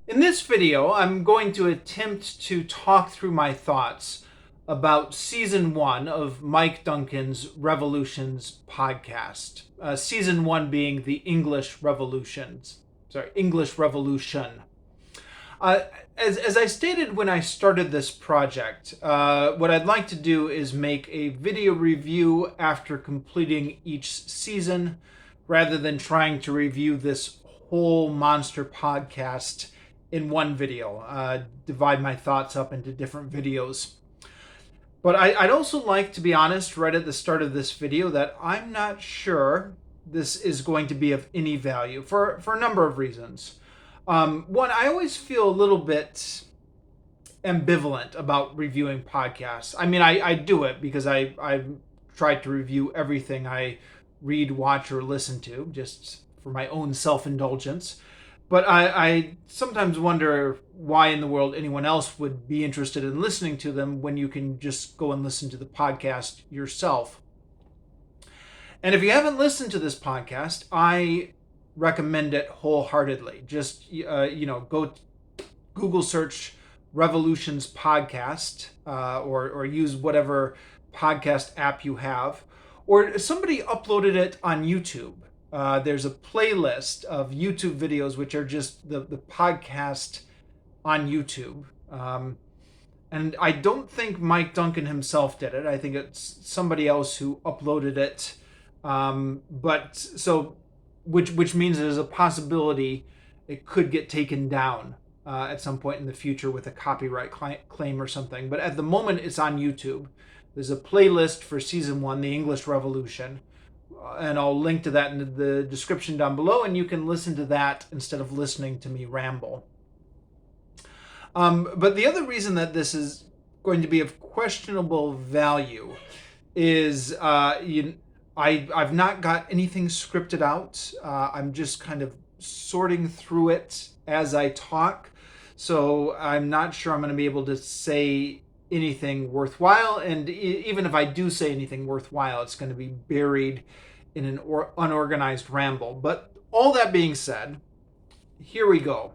In this video, I'm going to attempt to talk through my thoughts about Season 1 of Mike Duncan's Revolutions podcast. Season 1 being the English Revolution. As I stated when I started this project, what I'd like to do is make a video review after completing each season, rather than trying to review this whole monster podcast in one video, divide my thoughts up into different videos. But I'd also like to be honest right at the start of this video that I'm not sure this is going to be of any value for a number of reasons. One, I always feel a little bit ambivalent about reviewing podcasts. I mean, I do it because I try to review everything I read, watch, or listen to, just for my own self-indulgence. But I sometimes wonder why in the world anyone else would be interested in listening to them when you can just go and listen to the podcast yourself. And if you haven't listened to this podcast, I recommend it wholeheartedly. Just, go Google search Revolutions Podcast or use whatever podcast app you have. Or somebody uploaded it on YouTube. There's a playlist of YouTube videos which are just the podcast on YouTube. And I don't think Mike Duncan himself did it. I think it's somebody else who uploaded it. Which means there's a possibility it could get taken down at some point in the future with a copyright claim or something. But at the moment, it's on YouTube. There's a playlist for Season 1, The English Revolution. And I'll link to that in the description down below, and you can listen to that instead of listening to me ramble. But the other reason that this is going to be of questionable value is I've not got anything scripted out. I'm just kind of sorting through it as I talk. So I'm not sure I'm going to be able to say anything worthwhile. And even if I do say anything worthwhile, it's going to be buried in an unorganized ramble. But all that being said, here we go.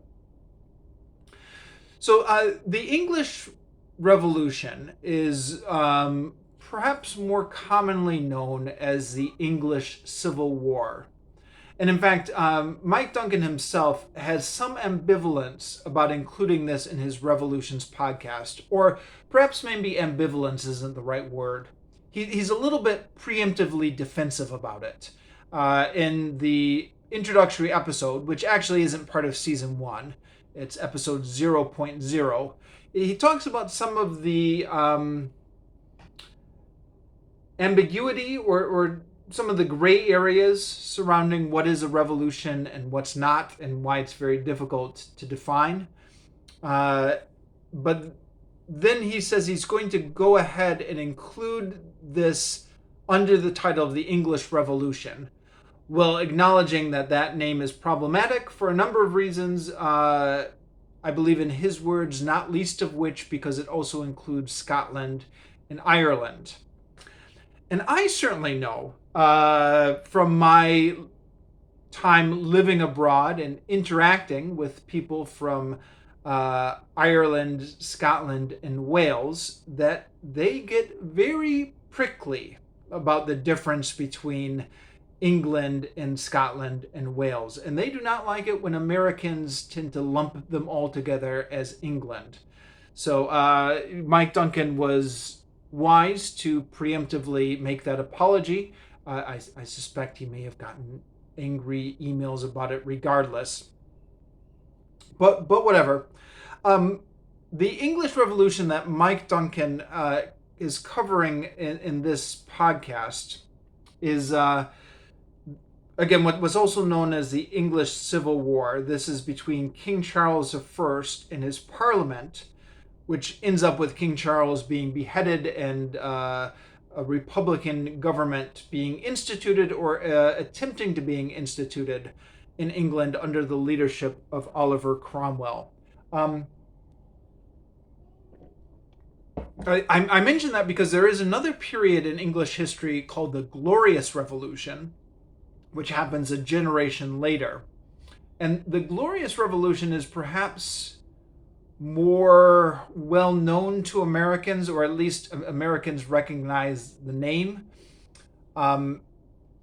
So the English Revolution is perhaps more commonly known as the English Civil War. And in fact, Mike Duncan himself has some ambivalence about including this in his Revolutions podcast, or perhaps maybe ambivalence isn't the right word. He's a little bit preemptively defensive about it. In the introductory episode, which actually isn't part of Season 1, it's episode 0.0, he talks about some of the ambiguity or some of the gray areas surrounding what is a revolution and what's not, and why it's very difficult to define. But then he says he's going to go ahead and include this under the title of the English Revolution, while acknowledging that name is problematic for a number of reasons. I believe in his words, not least of which because it also includes Scotland and Ireland. And I certainly know from my time living abroad and interacting with people from Ireland, Scotland, and Wales that they get very prickly about the difference between England and Scotland and Wales. And they do not like it when Americans tend to lump them all together as England. So Mike Duncan was wise to preemptively make that apology. I suspect he may have gotten angry emails about it regardless. But whatever. The English Revolution that Mike Duncan is covering in this podcast is, again, what was also known as the English Civil War. This is between King Charles I and his Parliament, which ends up with King Charles being beheaded and a Republican government being instituted or attempting to being instituted in England under the leadership of Oliver Cromwell. I mention that because there is another period in English history called the Glorious Revolution, which happens a generation later. And the Glorious Revolution is perhaps more well known to Americans, or at least Americans recognize the name.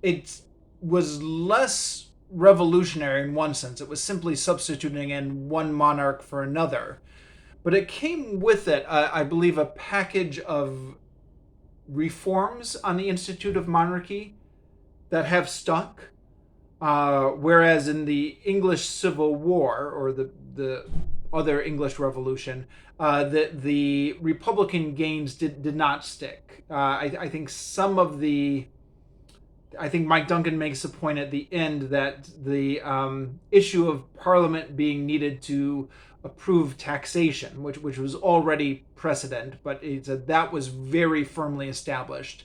It was less revolutionary in one sense. It was simply substituting in one monarch for another. But it came with it, I believe, a package of reforms on the Institute of Monarchy that have stuck. Whereas in the English Civil War, or the other English Revolution, the Republican gains did not stick. I think some of the I think Mike Duncan makes a point at the end that the issue of Parliament being needed to approve taxation, which was already precedent, but he said that was very firmly established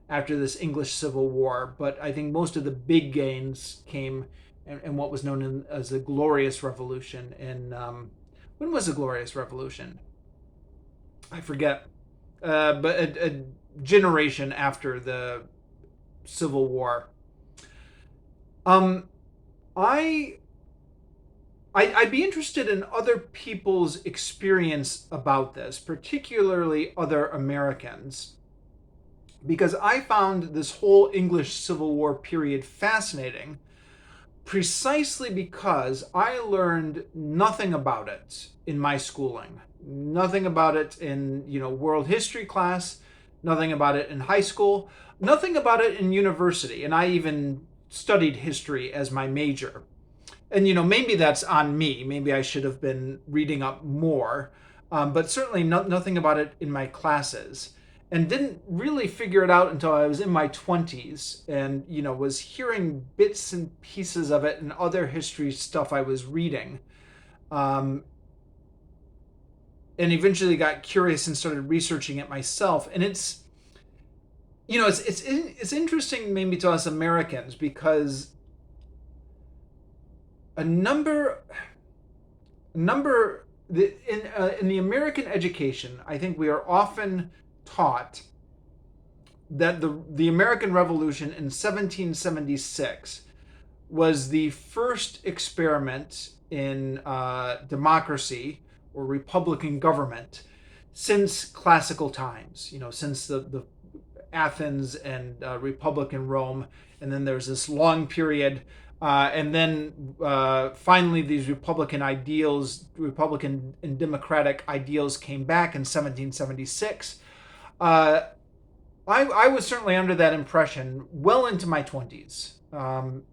after this English Civil War. But I think most of the big gains came in what was known as the Glorious Revolution. And when was the Glorious Revolution? I forget. But a generation after the Civil War. I'd be interested in other people's experience about this, particularly other Americans, because I found this whole English Civil War period fascinating precisely because I learned nothing about it in my schooling, nothing about it in, world history class, nothing about it in high school, nothing about it in university, and I even studied history as my major. And maybe that's on me. Maybe I should have been reading up more, but certainly nothing about it in my classes, and didn't really figure it out until I was in my 20s, and was hearing bits and pieces of it and other history stuff I was reading, and eventually got curious and started researching it myself. And it's interesting maybe to us Americans, because in the American education, I think we are often taught that the American Revolution in 1776 was the first experiment in democracy or republican government since classical times. Since the Athens and republican Rome, and then there's this long period. And then finally, these Republican and democratic ideals came back in 1776. I was certainly under that impression well into my 20s.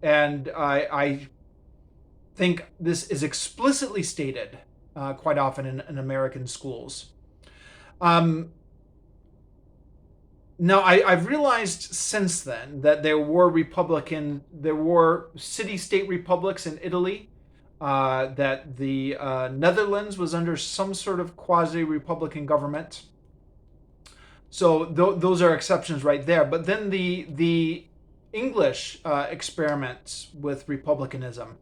And I think this is explicitly stated quite often in American schools. Now, I've realized since then that there were city-state republics in Italy, that the Netherlands was under some sort of quasi-republican government. So those are exceptions right there. But then the English experiments with republicanism.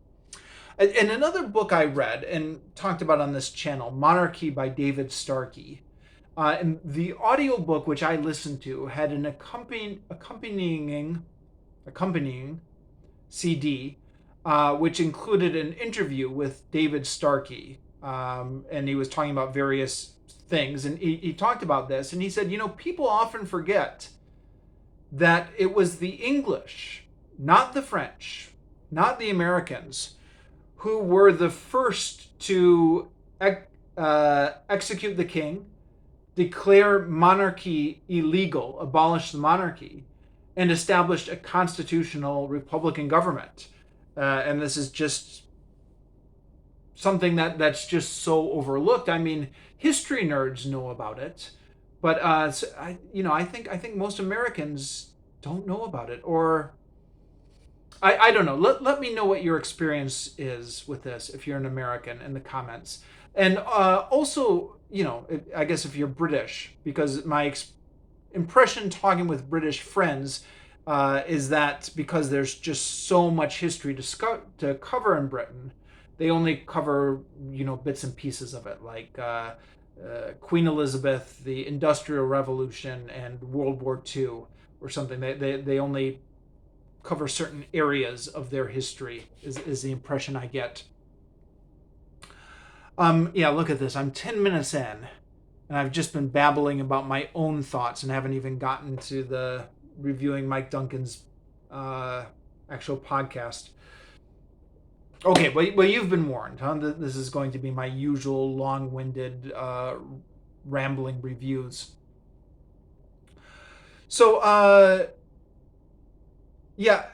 And another book I read and talked about on this channel, Monarchy by David Starkey. And the audiobook which I listened to had an accompanying CD, which included an interview with David Starkey, and he was talking about various things, and he talked about this, and he said, people often forget that it was the English, not the French, not the Americans, who were the first to execute the king, declare monarchy illegal, abolish the monarchy, and established a constitutional republican government. And this is just something that's just so overlooked. I mean, history nerds know about it, but I think most Americans don't know about it, or I don't know. Let me know what your experience is with this if you're an American in the comments. And also, I guess if you're British, because my impression talking with British friends is that because there's just so much history to cover in Britain, they only cover, bits and pieces of it, like Queen Elizabeth, the Industrial Revolution, and World War II or something. They only cover certain areas of their history, is the impression I get. Yeah, look at this. I'm 10 minutes in, and I've just been babbling about my own thoughts and haven't even gotten to the reviewing Mike Duncan's actual podcast. Okay, well, you've been warned, huh? This is going to be my usual long-winded, rambling reviews. So, yeah,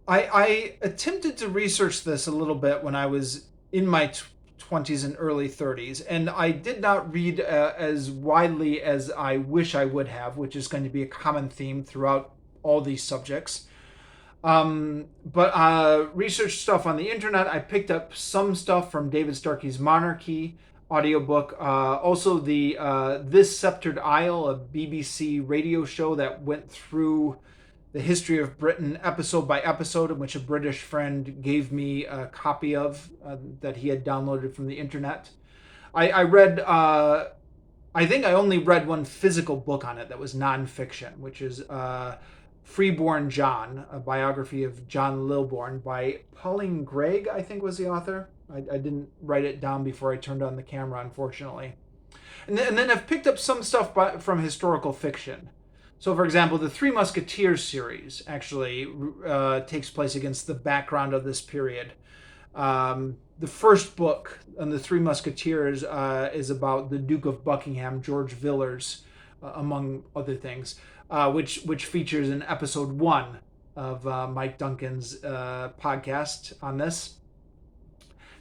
I attempted to research this a little bit when I was in my 20s and early 30s, and I did not read as widely as I wish I would have, which is going to be a common theme throughout all these subjects. But research stuff on the internet. I picked up some stuff from David Starkey's Monarchy audiobook. Also, the This Sceptered Isle, a BBC radio show that went through the history of Britain episode by episode, in which a British friend gave me a copy of that he had downloaded from the internet. I read, I think I only read one physical book on it that was nonfiction, which is Freeborn John, a biography of John Lilbourne by Pauline Gregg, I think was the author. I didn't write it down before I turned on the camera, unfortunately. And then I've picked up some stuff from historical fiction. So, for example, the Three Musketeers series actually takes place against the background of this period. The first book on the Three Musketeers is about the Duke of Buckingham, George Villiers, among other things, which features in episode 1 of Mike Duncan's podcast on this.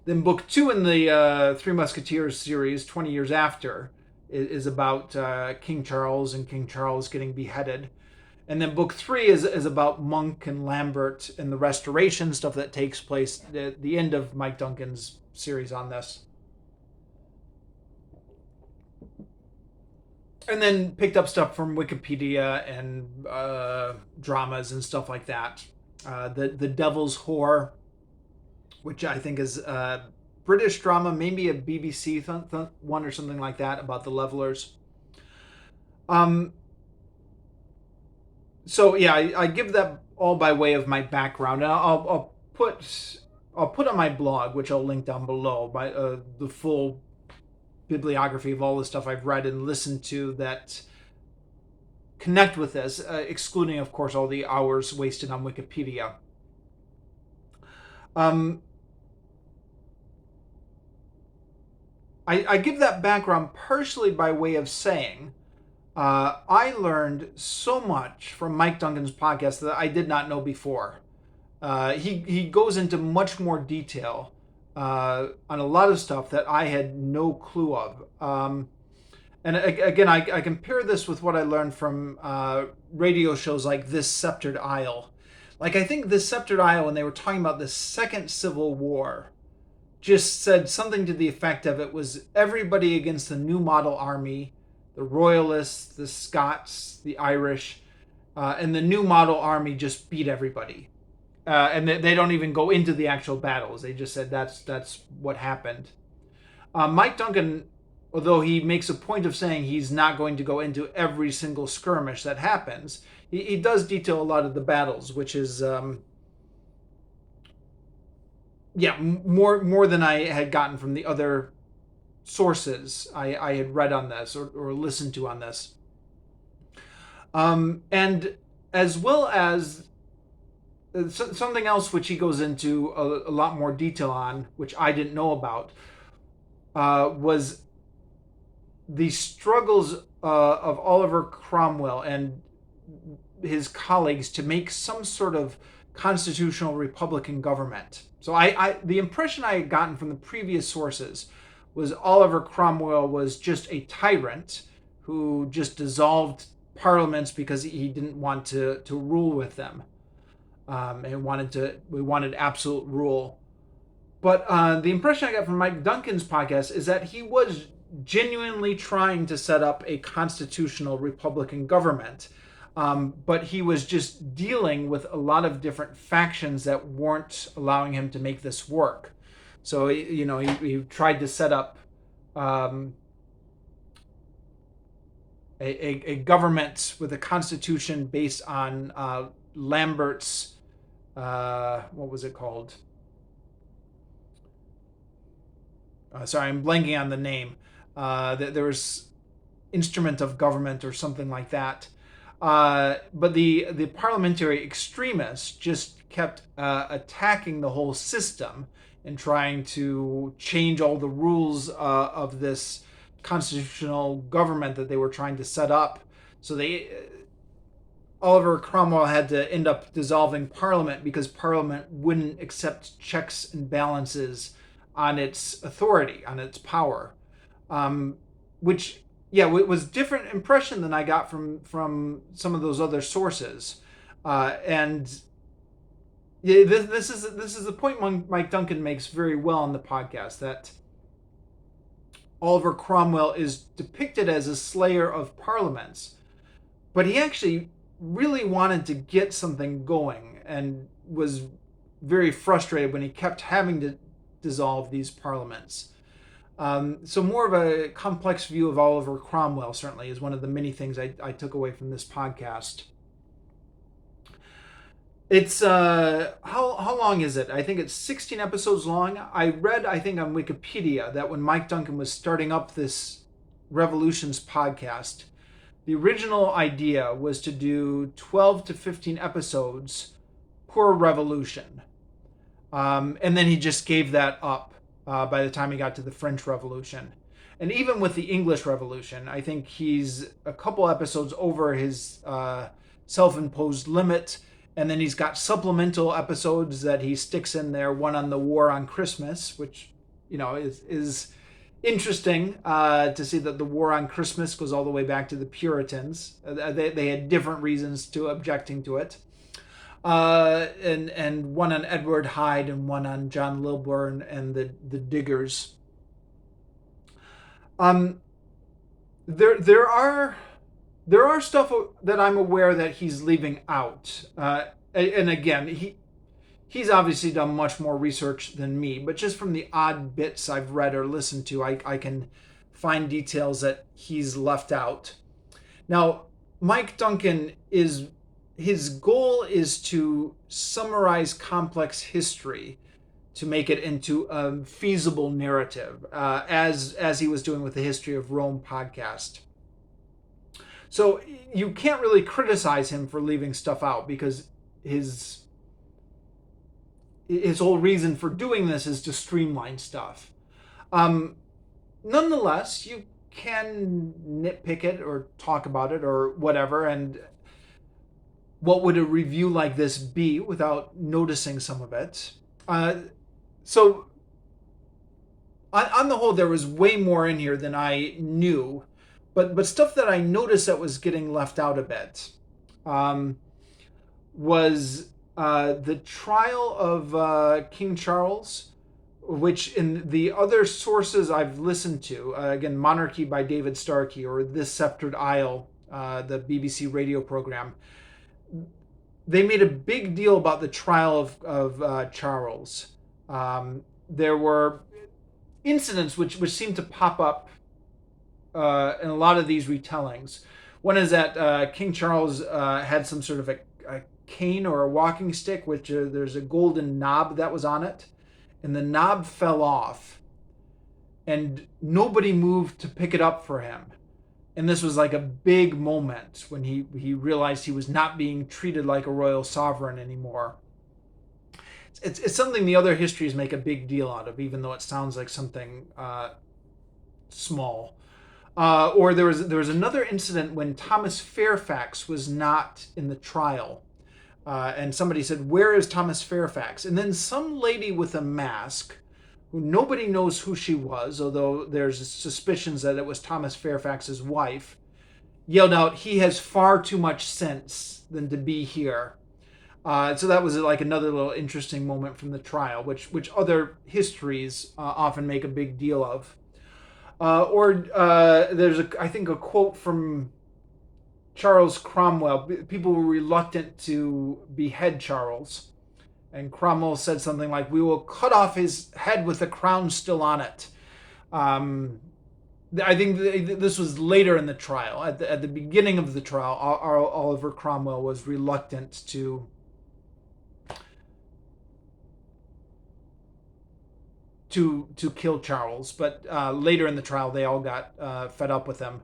Then book 2 in the Three Musketeers series, 20 years after, is about King Charles and King Charles getting beheaded. And then book 3 is about Monk and Lambert and the Restoration, stuff that takes place at the end of Mike Duncan's series on this. And then picked up stuff from Wikipedia and dramas and stuff like that. The Devil's Whore, which I think is British drama, maybe a BBC one or something like that, about the Levelers. So yeah, I give that all by way of my background, and I'll put on my blog, which I'll link down below, by the full bibliography of all the stuff I've read and listened to that connect with this, excluding, of course, all the hours wasted on Wikipedia. I give that background partially by way of saying I learned so much from Mike Duncan's podcast that I did not know before. He goes into much more detail on a lot of stuff that I had no clue of. And again, I compare this with what I learned from radio shows like This Sceptered Isle. Like, I think This Sceptered Isle, when they were talking about the Second Civil War, just said something to the effect of it was everybody against the New Model Army, the Royalists, the Scots, the Irish, and the New Model Army just beat everybody. And they don't even go into the actual battles. They just said that's what happened. Mike Duncan, although he makes a point of saying he's not going to go into every single skirmish that happens, he does detail a lot of the battles, which is more than I had gotten from the other sources I had read on this or listened to on this. And as well as something else which he goes into a lot more detail on, which I didn't know about, was the struggles of Oliver Cromwell and his colleagues to make some sort of constitutional republican government. So the impression I had gotten from the previous sources was Oliver Cromwell was just a tyrant who just dissolved parliaments because he didn't want to rule with them. And we wanted absolute rule. But the impression I got from Mike Duncan's podcast is that he was genuinely trying to set up a constitutional republican government. But he was just dealing with a lot of different factions that weren't allowing him to make this work. So, he tried to set up a government with a constitution based on Lambert's what was it called? Sorry, I'm blanking on the name. There was instrument of government or something like that. But the parliamentary extremists just kept attacking the whole system and trying to change all the rules of this constitutional government that they were trying to set up. So Oliver Cromwell had to end up dissolving Parliament because Parliament wouldn't accept checks and balances on its authority, on its power, which it was different impression than I got from some of those other sources, and yeah, this is the point Mike Duncan makes very well on the podcast, that Oliver Cromwell is depicted as a slayer of parliaments, but he actually really wanted to get something going and was very frustrated when he kept having to dissolve these parliaments. So more of a complex view of Oliver Cromwell certainly is one of the many things I took away from this podcast. It's how long is it? I think it's 16 episodes long. I read, I think on Wikipedia, that when Mike Duncan was starting up this Revolutions podcast, the original idea was to do 12 to 15 episodes per revolution. And then he just gave that up by the time he got to the French Revolution. And even with the English Revolution, I think he's a couple episodes over his self-imposed limit. And then he's got supplemental episodes that he sticks in there, one on the War on Christmas, which, is interesting to see that the War on Christmas goes all the way back to the Puritans. They had different reasons to objecting to it. And one on Edward Hyde and one on John Lilburne and the Diggers. There are stuff that I'm aware that he's leaving out. And again, he's obviously done much more research than me, but just from the odd bits I've read or listened to, I can find details that he's left out. Now, Mike Duncan his goal is to summarize complex history to make it into a feasible narrative, as he was doing with the History of Rome podcast. So you can't really criticize him for leaving stuff out, because his whole reason for doing this is to streamline stuff. Nonetheless, you can nitpick it or talk about it or whatever, and what would a review like this be without noticing some of it? So on the whole, there was way more in here than I knew, but stuff that I noticed that was getting left out a bit was the trial of King Charles, which in the other sources I've listened to, again, Monarchy by David Starkey or This Sceptred Isle, the BBC radio program, they made a big deal about the trial of Charles. There were incidents which seemed to pop up in a lot of these retellings. One is that King Charles had some sort of a cane or a walking stick, which there's a golden knob that was on it, and the knob fell off, and nobody moved to pick it up for him. And this was like a big moment when he realized he was not being treated like a royal sovereign anymore. It's something the other histories make a big deal out of, even though it sounds like something small. Or there was another incident when Thomas Fairfax was not in the trial. And somebody said, "Where is Thomas Fairfax?" And then some lady with a mask, who nobody knows who she was, although there's suspicions that it was Thomas Fairfax's wife, yelled out, "He has far too much sense than to be here." So that was like another little interesting moment from the trial, which other histories often make a big deal of. There's I think a quote from Charles Cromwell. People were reluctant to behead Charles, and Cromwell said something like, "We will cut off his head with the crown still on it." I think this was later in the trial. At the beginning of the trial, Oliver Cromwell was reluctant to to kill Charles, but later in the trial they all got fed up with him.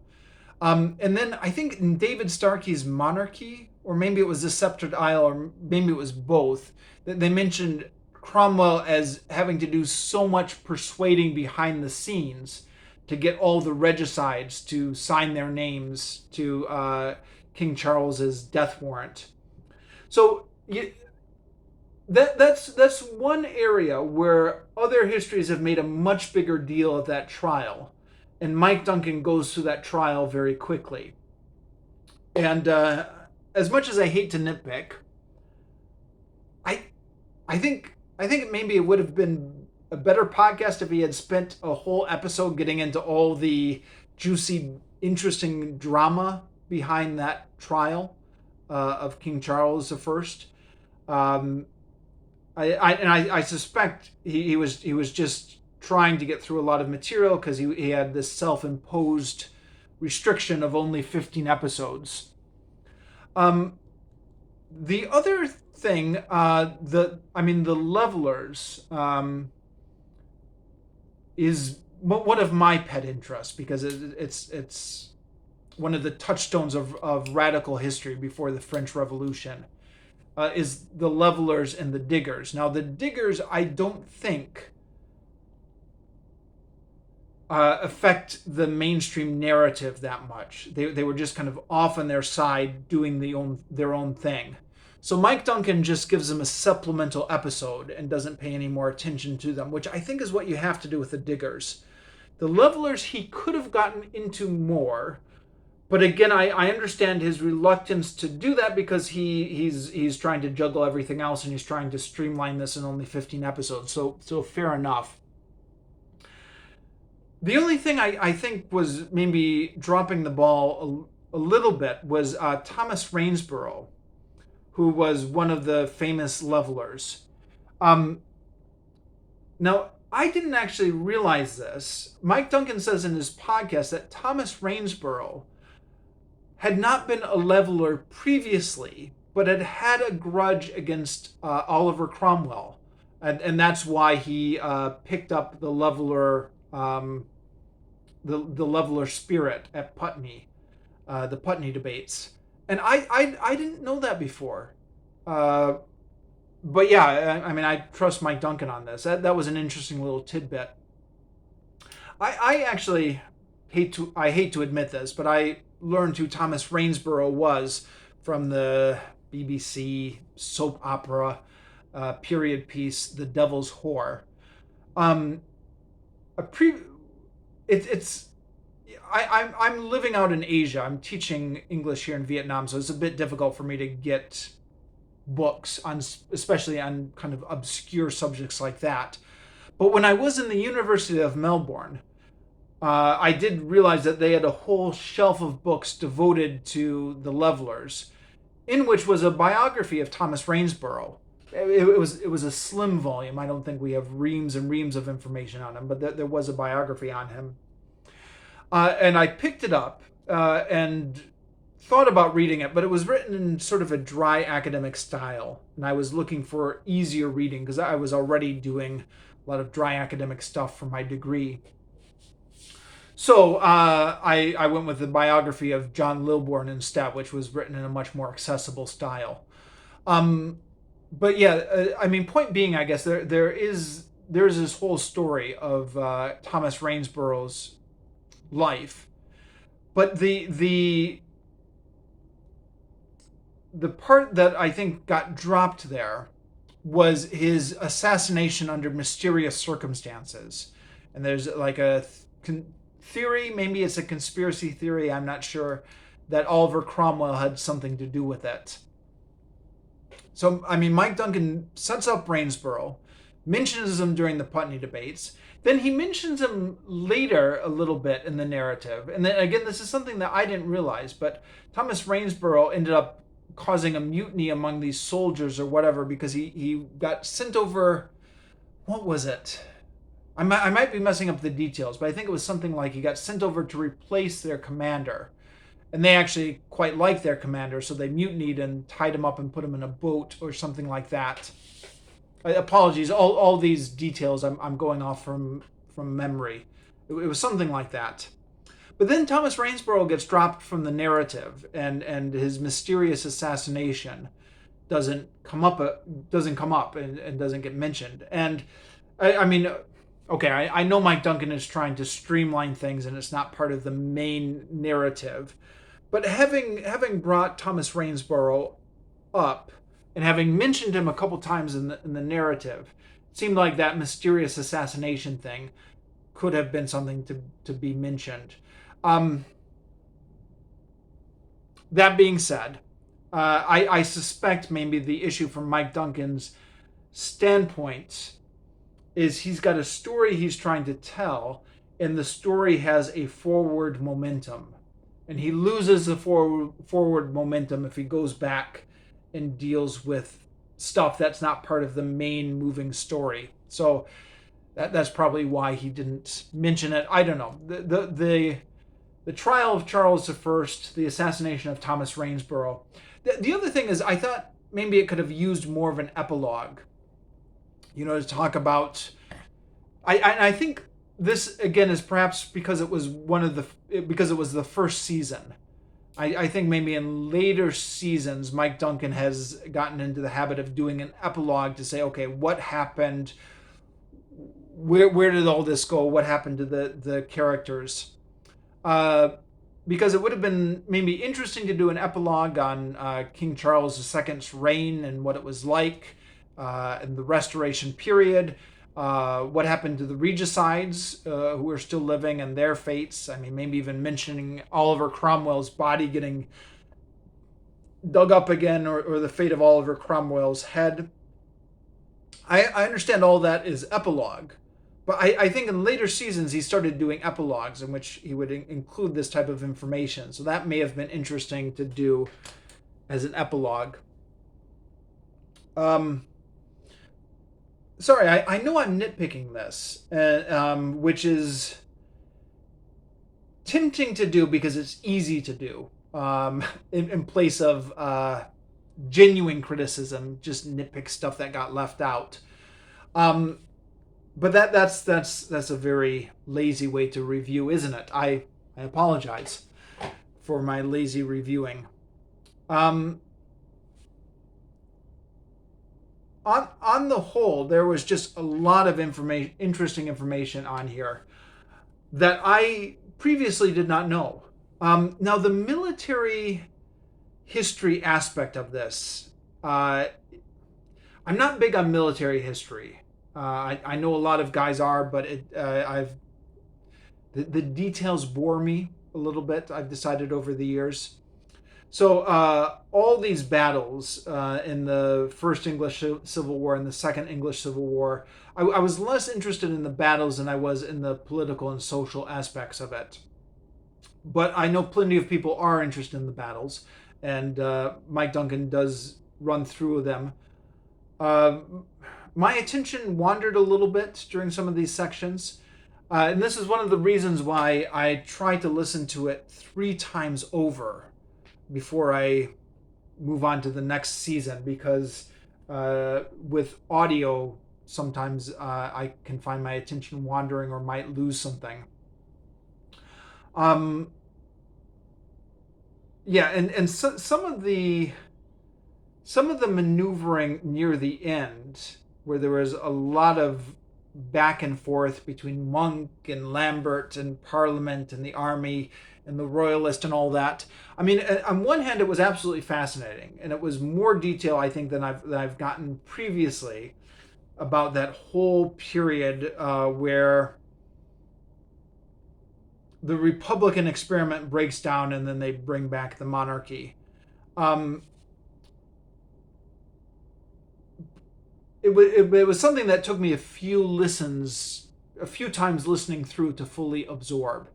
And then I think in David Starkey's Monarchy, or maybe it was the Sceptred Isle, or maybe it was both, that they mentioned Cromwell as having to do so much persuading behind the scenes to get all the regicides to sign their names to King Charles's death warrant. So that's one area where other histories have made a much bigger deal of that trial, and Mike Duncan goes through that trial very quickly. And as much as I hate to nitpick, I think maybe it would have been a better podcast if he had spent a whole episode getting into all the juicy, interesting drama behind that trial of King Charles I. I suspect he was just trying to get through a lot of material because he had this self-imposed restriction of only 15 episodes. The other thing, the Levelers is one of my pet interests because it's one of the touchstones of radical history before the French Revolution. Is the Levelers and the Diggers. Now, the Diggers, I don't think affect the mainstream narrative that much. They were just kind of off on their side doing their own thing. So Mike Duncan just gives them a supplemental episode and doesn't pay any more attention to them, which I think is what you have to do with the Diggers. The Levelers he could have gotten into more, but again, I understand his reluctance to do that because he's trying to juggle everything else and he's trying to streamline this in only 15 episodes. So fair enough. The only thing I think was maybe dropping the ball a little bit was Thomas Rainsborough, who was one of the famous Levelers. Now, I didn't actually realize this. Mike Duncan says in his podcast that Thomas Rainsborough had not been a Leveler previously, but had a grudge against Oliver Cromwell, and that's why he picked up the Leveler the Leveler spirit at Putney, the Putney debates, and I didn't know that before, but yeah, I trust Mike Duncan on this. That was an interesting little tidbit. I actually hate to admit this, but I learned who Thomas Rainsborough was from the BBC soap opera period piece, The Devil's Whore. I'm living out in Asia. I'm teaching English here in Vietnam, so it's a bit difficult for me to get books on, especially on kind of obscure subjects like that. But when I was in the University of Melbourne, I did realize that they had a whole shelf of books devoted to the Levelers, in which was a biography of Thomas Rainsborough. It was a slim volume. I don't think we have reams and reams of information on him, but there was a biography on him. And I picked it up and thought about reading it, but it was written in sort of a dry academic style, and I was looking for easier reading because I was already doing a lot of dry academic stuff for my degree. So I went with the biography of John Lilburne instead, which was written in a much more accessible style. But yeah, point being, I guess there's this whole story of Thomas Rainsborough's life, but the part that I think got dropped there was his assassination under mysterious circumstances, and there's like a theory, maybe it's a conspiracy theory, I'm not sure, that Oliver Cromwell had something to do with it. So, Mike Duncan sets up Rainsborough, mentions him during the Putney debates, then he mentions him later a little bit in the narrative. And then again, this is something that I didn't realize, but Thomas Rainsborough ended up causing a mutiny among these soldiers or whatever because he got sent over, what was it? I might be messing up the details, but I think it was something like he got sent over to replace their commander. And they actually quite liked their commander, so they mutinied and tied him up and put him in a boat or something like that. apologies, all these details I'm going off from memory. It was something like that. But then Thomas Rainsborough gets dropped from the narrative, and his mysterious assassination doesn't come up and doesn't get mentioned. And I mean, okay, I know Mike Duncan is trying to streamline things, and it's not part of the main narrative. But having brought Thomas Rainsborough up and having mentioned him a couple times in the narrative, it seemed like that mysterious assassination thing could have been something to be mentioned. That being said, I suspect maybe the issue from Mike Duncan's standpoint is he's got a story he's trying to tell, and the story has a forward momentum. And he loses the forward momentum if he goes back and deals with stuff that's not part of the main moving story. So that's probably why he didn't mention it. I don't know. The trial of Charles I, the assassination of Thomas Rainsborough. The other thing is, I thought maybe it could have used more of an epilogue, to talk about. I think this again is perhaps because it was because it was the first season. I think maybe in later seasons, Mike Duncan has gotten into the habit of doing an epilogue to say, okay, what happened? Where did all this go? What happened to the characters? Because it would have been maybe interesting to do an epilogue on King Charles II's reign and what it was like in the Restoration period. What happened to the regicides who are still living and their fates. I mean, maybe even mentioning Oliver Cromwell's body getting dug up again, or the fate of Oliver Cromwell's head. I understand all that is epilogue. But I think in later seasons he started doing epilogues in which he would include this type of information. So that may have been interesting to do as an epilogue. Sorry, I know I'm nitpicking this, which is tempting to do because it's easy to do in place of genuine criticism, just nitpick stuff that got left out. But that's a very lazy way to review, isn't it? I apologize for my lazy reviewing. On the whole, there was just a lot of interesting information on here that I previously did not know. Now, the military history aspect of this, I'm not big on military history. I know a lot of guys are, but the details bore me a little bit. I've decided over the years. So all these battles in the First English Civil War and the Second English Civil War, I was less interested in the battles than I was in the political and social aspects of it. But I know plenty of people are interested in the battles, and Mike Duncan does run through them. My attention wandered a little bit during some of these sections. And this is one of the reasons why I tried to listen to it 3 times over before I move on to the next season, because with audio, sometimes I can find my attention wandering or might lose something. Yeah, and so, some of the maneuvering near the end, where there was a lot of back and forth between Monk and Lambert and Parliament and the army and the royalist and all that. I mean, on one hand, it was absolutely fascinating, and it was more detail, I think, than I've gotten previously about that whole period where the Republican experiment breaks down and then they bring back the monarchy. It was something that took me a few times listening through to fully absorb.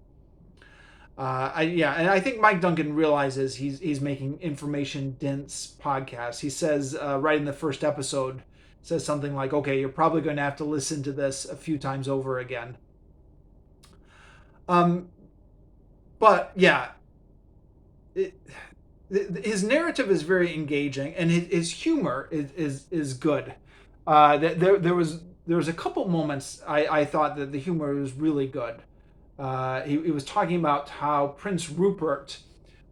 And I think Mike Duncan realizes he's making information dense podcasts. He says right in the first episode, says something like, "Okay, you're probably going to have to listen to this a few times over again." But yeah, his narrative is very engaging, and his humor is good. There was a couple moments I thought that the humor was really good. He was talking about how Prince Rupert,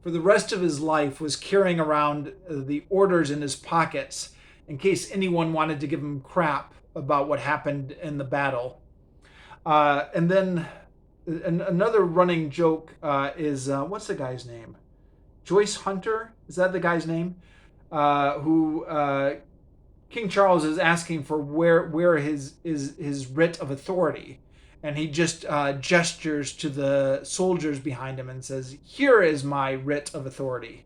for the rest of his life, was carrying around the orders in his pockets in case anyone wanted to give him crap about what happened in the battle. And then another running joke is what's the guy's name? Joyce Hunter? Is that the guy's name? Who King Charles is asking for where his writ of authority, and he just gestures to the soldiers behind him and says, "Here is my writ of authority."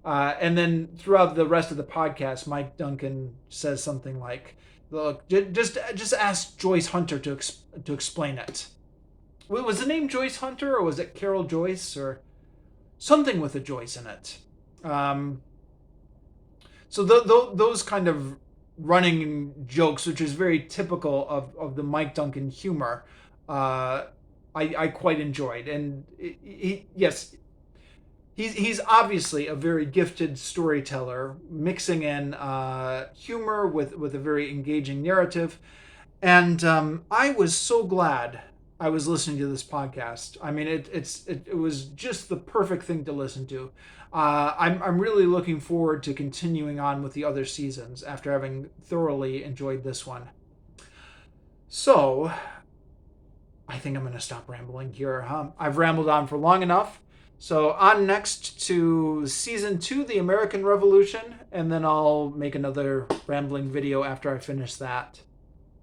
And then throughout the rest of the podcast, Mike Duncan says something like, "Look, just ask Joyce Hunter to explain it." Was the name Joyce Hunter, or was it Carol Joyce, or something with a Joyce in it? So those kind of running jokes, which is very typical of the Mike Duncan humor, I quite enjoyed. And he's obviously a very gifted storyteller, mixing in humor with a very engaging narrative. And I was so glad I was listening to this podcast. I mean, it was just the perfect thing to listen to. I'm really looking forward to continuing on with the other seasons after having thoroughly enjoyed this one. So, I think I'm going to stop rambling here. I've rambled on for long enough. So, on next to Season 2, The American Revolution, and then I'll make another rambling video after I finish that.